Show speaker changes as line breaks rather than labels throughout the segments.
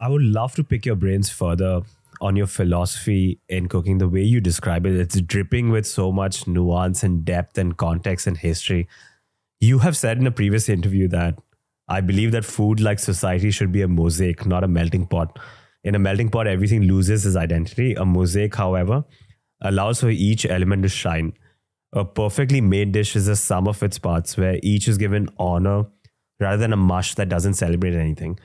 I would love to pick your brains further on your philosophy in cooking. The way you describe it, it's dripping with so much nuance and depth and context and history. You have said in a previous interview that I believe that food, like society, should be a mosaic, not a melting pot. In a melting pot, everything loses its identity. A mosaic, however, allows for each element to shine. A perfectly made dish is a sum of its parts where each is given honor rather than a mush that doesn't celebrate anything.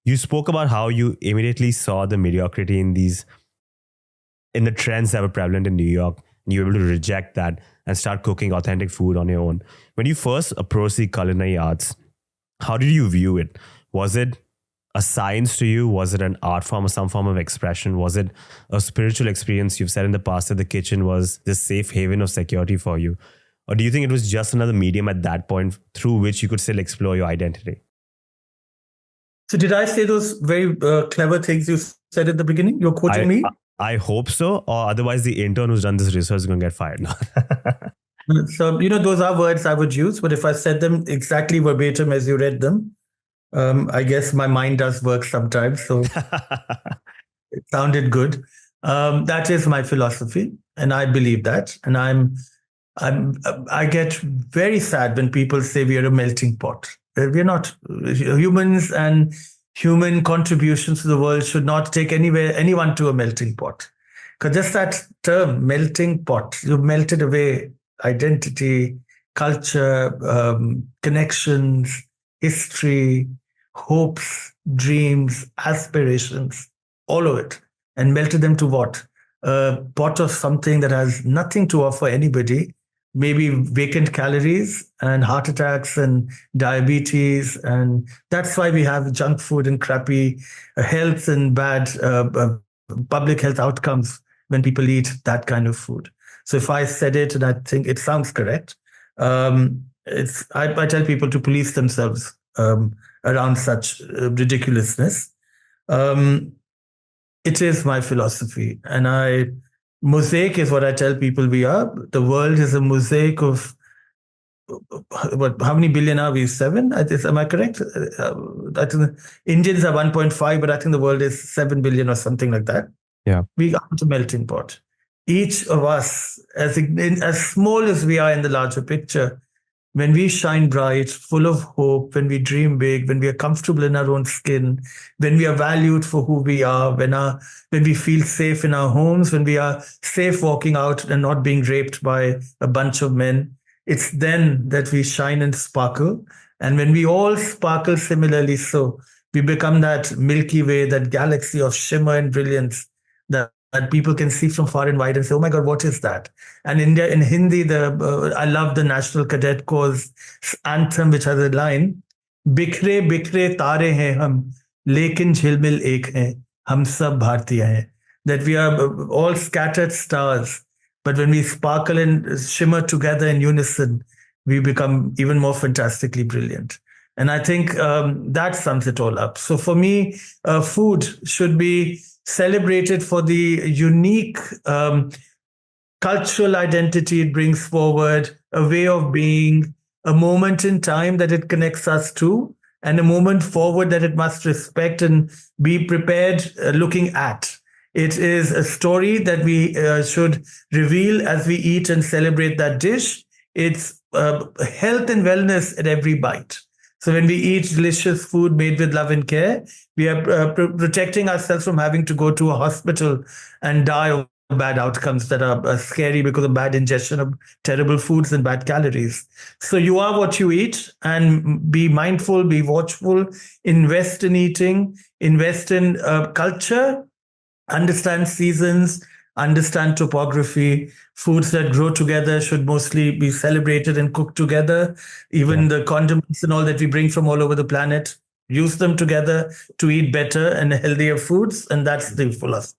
You spoke about how you immediately saw the mediocrity in the trends that were prevalent in New York, and you were able to reject that and start cooking authentic food on your own. When you first approached the culinary arts, how did you view it? Was it a science to you? Was it an art form or some form of expression? Was it a spiritual experience? You've said in the past that the kitchen was this safe haven of security for you. Or do you think it was just another medium at that point through which you could still explore your identity?
So did I say those very clever things you said at the beginning? You're quoting me?
I hope so. Or otherwise the intern who's done this research is going to get fired.
So, those are words I would use, but if I said them exactly verbatim as you read them, I guess my mind does work sometimes. So it sounded good. That is my philosophy, and I believe that. And I get very sad when people say we are a melting pot. We're not. Humans and human contributions to the world should not take anyone to a melting pot. Because just that term, melting pot, you've melted away identity, culture, connections, history, hopes, dreams, aspirations, all of it, and melted them to what? A pot of something that has nothing to offer anybody, maybe vacant calories and heart attacks and diabetes. And that's why we have junk food and crappy health and bad public health outcomes when people eat that kind of food. So if I said it and I think it sounds correct, I tell people to police themselves around such ridiculousness. It is my philosophy, and mosaic is what I tell people we are. The world is a mosaic of how many billion are we? 7? Am I correct? I think Indians are 1.5, but I think the world is 7 billion or something like that.
Yeah,
we aren't a melting pot. Each of us, as small as we are in the larger picture, when we shine bright, full of hope, when we dream big, when we are comfortable in our own skin, when we are valued for who we are, when we feel safe in our homes, when we are safe walking out and not being raped by a bunch of men, it's then that we shine and sparkle. And when we all sparkle similarly, so we become that Milky Way, that galaxy of shimmer and brilliance that people can see from far and wide and say, oh my God, what is that? And in Hindi, I love the National Cadet Corps anthem, which has a line, Bikhre bikhre tare hain hum, lekin jhilmil ek hain, hum sab Bhartiya hain. That we are all scattered stars, but when we sparkle and shimmer together in unison, we become even more fantastically brilliant. And I think that sums it all up. So for me, food should be celebrated for the unique cultural identity it brings forward, a way of being, a moment in time that it connects us to, and a moment forward that it must respect and be prepared looking at. It is a story that we should reveal as we eat and celebrate that dish. It's health and wellness at every bite. So when we eat delicious food made with love and care, we are protecting ourselves from having to go to a hospital and die of bad outcomes that are scary because of bad ingestion of terrible foods and bad calories. So you are what you eat, and be mindful, be watchful, invest in eating, invest in culture, understand seasons, understand topography. Foods that grow together should mostly be celebrated and cooked together. Even the condiments and all that we bring from all over the planet, use them together to eat better and healthier foods. And that's the philosophy.